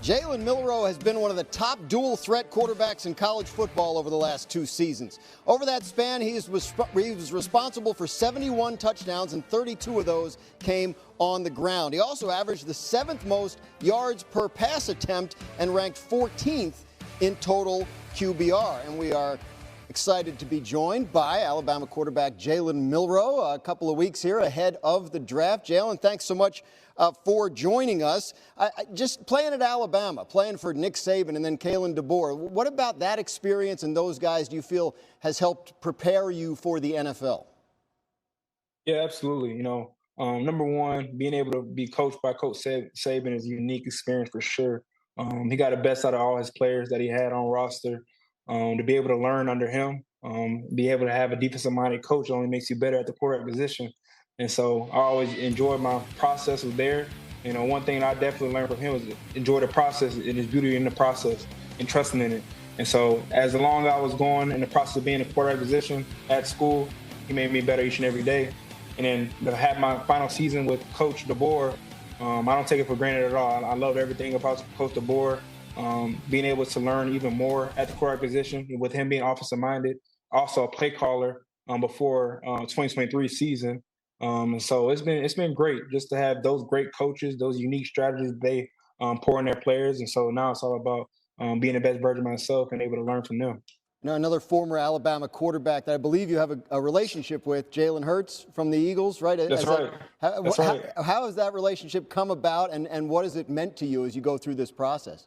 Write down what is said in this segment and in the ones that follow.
Jalen Milroe has been one of the top dual-threat quarterbacks in college football over the last 2 seasons. Over that span, he was responsible for 71 touchdowns, and 32 of those came on the ground. He also averaged the 7th most yards per pass attempt and ranked 14th in total QBR. And we are excited to be joined by Alabama quarterback Jalen Milroe a couple of weeks here ahead of the draft. Jalen, thanks so much for joining us. Just playing at Alabama, playing for Nick Saban and then Kalen DeBoer, what about that experience and those guys do you feel has helped prepare you for the NFL? Yeah, absolutely. Number one, being able to be coached by Coach Saban is a unique experience for sure. He got the best out of all his players that he had on roster. To be able to learn under him, be able to have a defensive-minded coach only makes you better at the quarterback position. And so I always enjoyed my process there. One thing I definitely learned from him was enjoy the process and his beauty in the process and trusting in it. And so as long as I was going in the process of being a quarterback position at school, he made me better each and every day. And then to have my final season with Coach DeBoer, I don't take it for granted at all. I love everything about Coach DeBoer. Being able to learn even more at the quarterback position with him being offensive-minded, also a play caller before 2023 season. And so it's been great just to have those great coaches, those unique strategies they pour in their players. And so now it's all about being the best version of myself and able to learn from them. Now, another former Alabama quarterback that I believe you have a relationship with, Jalen Hurts from the Eagles, right? That's right. How has that relationship come about, and what has it meant to you as you go through this process?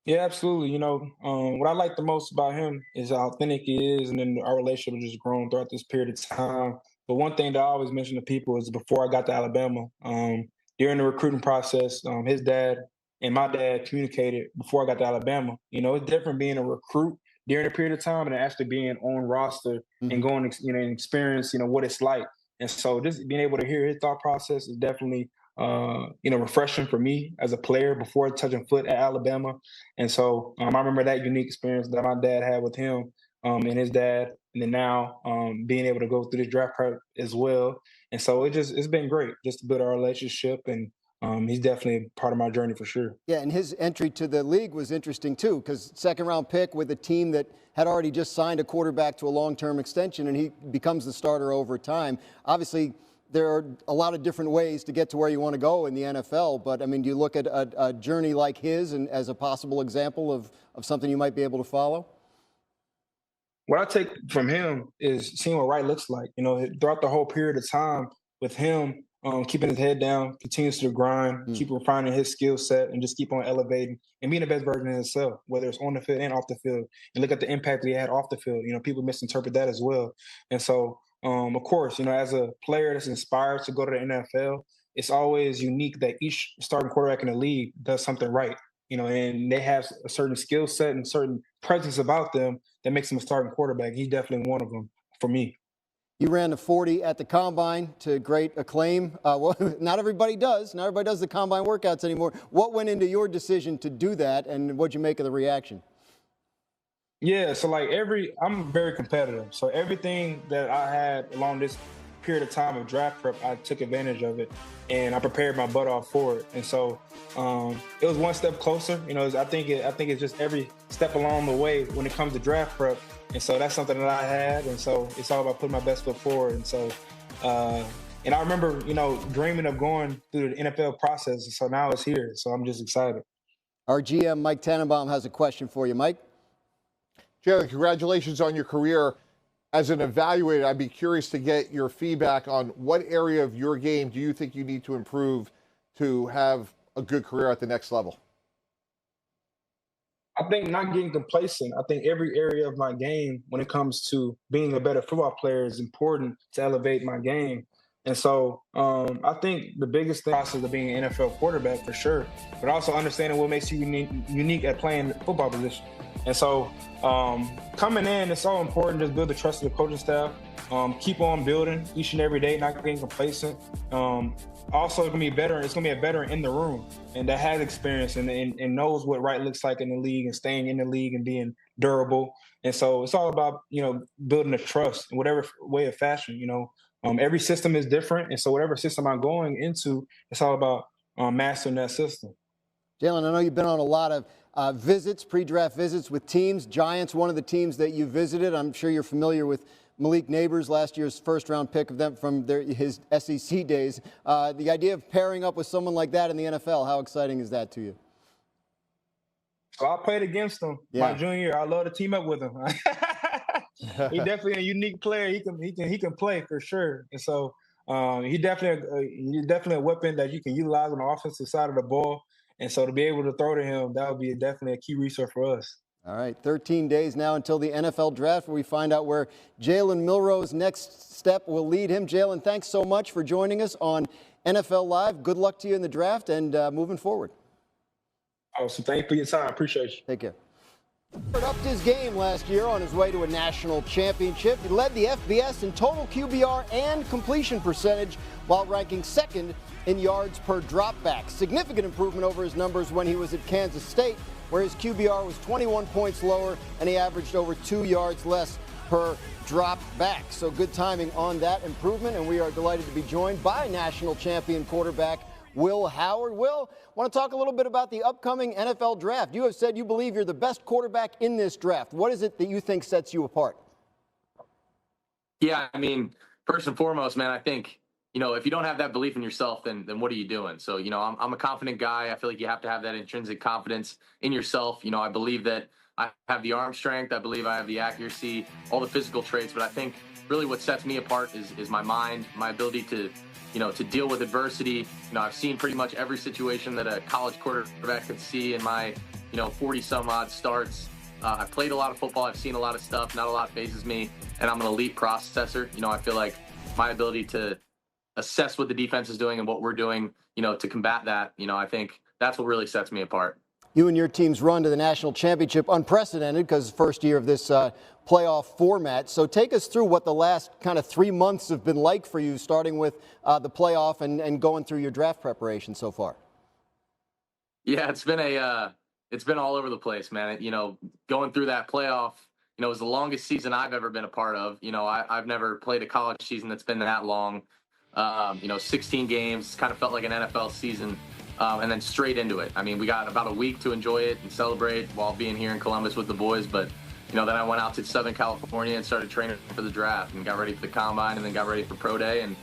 Yeah, absolutely. What I like the most about him is how authentic he is, and then our relationship has just grown throughout this period of time. But one thing that I always mention to people is before I got to Alabama, during the recruiting process, his dad and my dad communicated before I got to Alabama. It's different being a recruit during a period of time and actually being on roster and going, and experience, what it's like. And so just being able to hear his thought process is definitely refreshing for me as a player before touching foot at Alabama. And so I remember that unique experience that my dad had with him and his dad, and then now being able to go through this draft prep as well. And so it's been great just to build our relationship, and he's definitely part of my journey for sure. Yeah, and his entry to the league was interesting too, because second-round pick with a team that had already just signed a quarterback to a long-term extension, and he becomes the starter over time. Obviously, there are a lot of different ways to get to where you want to go in the NFL, but, do you look at a journey like his and as a possible example of something you might be able to follow? What I take from him is seeing what right looks like. Throughout the whole period of time with him, keeping his head down, continues to grind, keep refining his skill set, and just keep on elevating and being the best version of himself, whether it's on the field and off the field. And look at the impact that he had off the field. People misinterpret that as well. And so, of course, as a player that's inspired to go to the NFL, it's always unique that each starting quarterback in the league does something right. And they have a certain skill set and certain presence about them that makes them a starting quarterback. He's definitely one of them for me. You ran the 40 at the Combine to great acclaim. Well, not everybody does. Not everybody does the Combine workouts anymore. What went into your decision to do that, and what'd you make of the reaction? Yeah, so I'm very competitive. So everything that I had along this period of time of draft prep, I took advantage of it, and I prepared my butt off for it. And so it was one step closer. I think it's just every step along the way when it comes to draft prep. And so that's something that I had. And so it's all about putting my best foot forward. And so, and I remember, dreaming of going through the NFL process. And so now it's here. So I'm just excited. Our GM, Mike Tannenbaum, has a question for you. Mike? Jalen, congratulations on your career. As an evaluator, I'd be curious to get your feedback on what area of your game do you think you need to improve to have a good career at the next level? I think not getting complacent. I think every area of my game, when it comes to being a better football player, is important to elevate my game. And so I think the biggest thing is being an NFL quarterback for sure, but also understanding what makes you unique at playing the football position. And so coming in, it's so important. Just build the trust of the coaching staff. Keep on building each and every day, not getting complacent. Also, it's going to be better. It's going to be a veteran in the room and that has experience and knows what right looks like in the league and staying in the league and being durable. And so it's all about, building a trust in whatever way of fashion, Every system is different. And so whatever system I'm going into, it's all about mastering that system. Jalen, I know you've been on a lot of visits, pre-draft visits with teams. Giants, one of the teams that you visited. I'm sure you're familiar with Malik Neighbors, last year's first-round pick of them from his SEC days. The idea of pairing up with someone like that in the NFL, how exciting is that to you? So I played against him my junior year. I love to team up with him. He's definitely a unique player. He can play for sure. And so he's definitely a weapon that you can utilize on the offensive side of the ball. And so to be able to throw to him, that would be definitely a key resource for us. All right, 13 days now until the NFL draft, where we find out where Jalen Milroe's next step will lead him. Jalen, thanks so much for joining us on NFL Live. Good luck to you in the draft and moving forward. Awesome. Thank you for your time. Appreciate you. Take care. He upped his game last year on his way to a national championship. He led the FBS in total QBR and completion percentage while ranking second in yards per dropback. Significant improvement over his numbers when he was at Kansas State, where his QBR was 21 points lower and he averaged over 2 yards less per drop back. So good timing on that improvement, and we are delighted to be joined by national champion quarterback Will Howard. Will, want to talk a little bit about the upcoming NFL draft. You have said you believe you're the best quarterback in this draft. What is it that you think sets you apart? Yeah, I mean, first and foremost, man, I think, if you don't have that belief in yourself, then what are you doing? So, I'm a confident guy. I feel like you have to have that intrinsic confidence in yourself. I believe that I have the arm strength. I believe I have the accuracy, all the physical traits. But I think really what sets me apart is my mind, my ability to deal with adversity. I've seen pretty much every situation that a college quarterback could see in my, 40 some odd starts. I've played a lot of football. I've seen a lot of stuff. Not a lot phases me, and I'm an elite processor. I feel like my ability to assess what the defense is doing and what we're doing, to combat that, I think that's what really sets me apart. You and your team's run to the national championship, unprecedented because first year of this playoff format. So take us through what the last kind of 3 months have been like for you, starting with the playoff and going through your draft preparation so far. Yeah, it's been all over the place, man. Going through that playoff, it was the longest season I've ever been a part of. I've never played a college season that's been that long. 16 games, kind of felt like an NFL season. And then straight into it. I mean, we got about a week to enjoy it and celebrate while being here in Columbus with the boys. But, then I went out to Southern California and started training for the draft and got ready for the combine and then got ready for pro day. And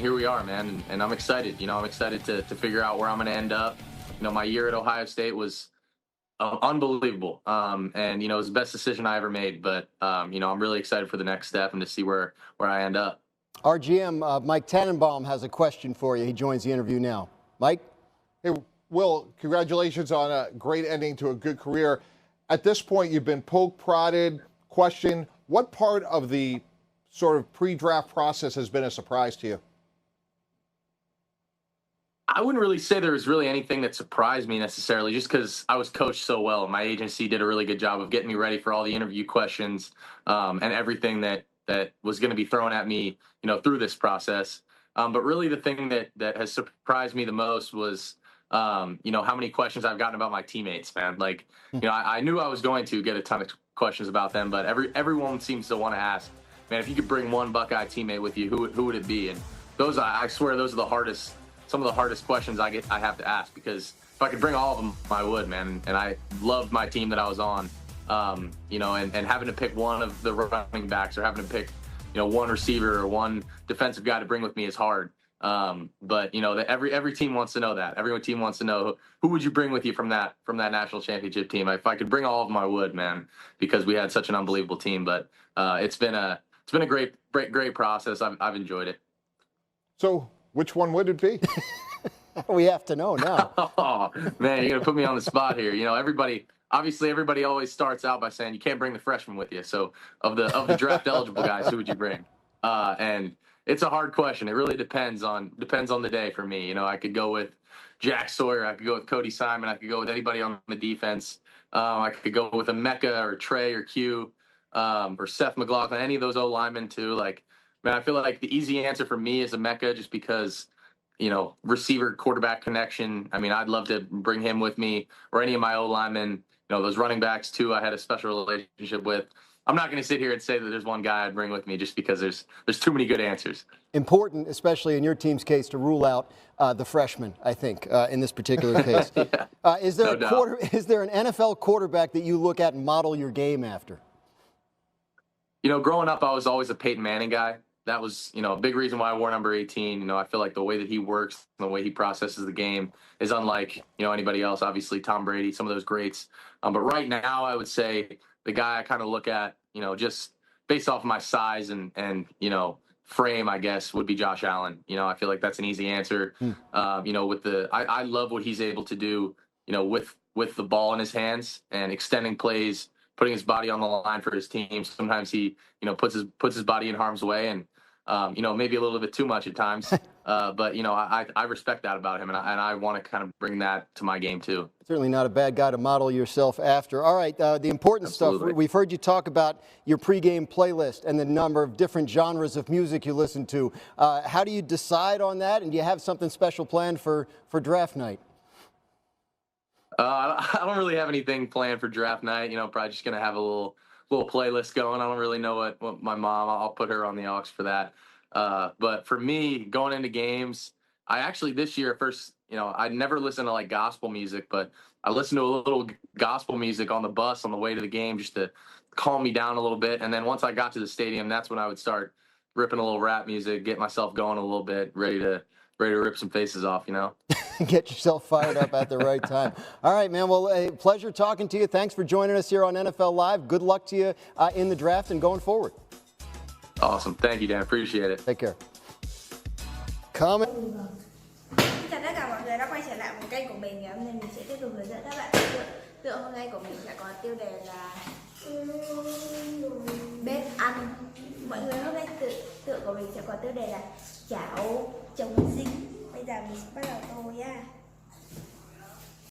here we are, man. And I'm excited. I'm excited to figure out where I'm going to end up. My year at Ohio State was unbelievable. And, it was the best decision I ever made. But, I'm really excited for the next step and to see where I end up. Our GM, Mike Tannenbaum, has a question for you. He joins the interview now. Mike? Hey, Will, congratulations on a great ending to a good career. At this point, you've been poked, prodded, questioned. What part of the sort of pre-draft process has been a surprise to you? I wouldn't really say there was really anything that surprised me necessarily, just because I was coached so well. My agency did a really good job of getting me ready for all the interview questions and everything that was going to be thrown at me, through this process. But really the thing that has surprised me the most was how many questions I've gotten about my teammates, man. Like, I knew I was going to get a ton of questions about them, but everyone seems to want to ask, man, if you could bring one Buckeye teammate with you, who would it be? And those, I swear, those are some of the hardest questions I have to ask, because if I could bring all of them, I would, man. And I loved my team that I was on, and having to pick one of the running backs or having to pick, one receiver or one defensive guy to bring with me is hard. But every team wants to know that. Every team wants to know who would you bring with you from that national championship team. If I could bring all of them, I would, man, because we had such an unbelievable team. But it's been a great process. I've enjoyed it. So which one would it be? We have to know now. Oh man, you're gonna put me on the spot here. Everybody always starts out by saying you can't bring the freshman with you. So of the draft eligible guys, who would you bring? And it's a hard question. It really depends on the day for me. I could go with Jack Sawyer. I could go with Cody Simon. I could go with anybody on the defense. I could go with a Mecca or Trey or Q or Seth McLaughlin, any of those O linemen too. Like, man, I feel like the easy answer for me is a Mecca, just because, receiver quarterback connection. I mean, I'd love to bring him with me, or any of my O linemen. Those running backs too, I had a special relationship with. I'm not going to sit here and say that there's one guy I'd bring with me just because there's too many good answers. Important, especially in your team's case, to rule out the freshman, I think, in this particular case. Yeah, is there an NFL quarterback that you look at and model your game after? Growing up, I was always a Peyton Manning guy. That was, a big reason why I wore number 18. I feel like the way that he works, the way he processes the game is unlike, anybody else. Obviously, Tom Brady, some of those greats. But right now, I would say the guy I kind of look at, just based off of my size and frame, I guess, would be Josh Allen. I feel like that's an easy answer. I love what he's able to do, with the ball in his hands and extending plays, putting his body on the line for his team. Sometimes he, puts his body in harm's way and, maybe a little bit too much at times. But, I respect that about him, and I want to kind of bring that to my game too. Certainly not a bad guy to model yourself after. All right, the important Absolutely. stuff. We've heard you talk about your pregame playlist and the number of different genres of music you listen to. How do you decide on that, and do you have something special planned for draft night? I don't really have anything planned for draft night. Probably just gonna have a little playlist going. I don't really know what my mom. I'll put her on the aux for that. But for me, going into games, I actually this year first, I never listened to like gospel music, but I listened to a little gospel music on the bus on the way to the game just to calm me down a little bit. And then once I got to the stadium, that's when I would start ripping a little rap music, get myself going a little bit, ready to rip some faces off, Get yourself fired up at the right time. All right, man. Well, a pleasure talking to you. Thanks for joining us here on NFL Live. Good luck to you in the draft and going forward. Awesome. Thank you, Dan. Appreciate it. Take care. Comment. Xin chào tất cả mọi người đã quay trở lại với kênh của mình. Ngày hôm nay mình sẽ tiếp tục hướng dẫn các bạn tựa hôm nay của mình sẽ có tiêu đề là bếp ăn. Mọi người hôm nay tựa của mình sẽ có tiêu đề là cháo chống dính. Bây giờ mình sẽ bắt đầu tô nha.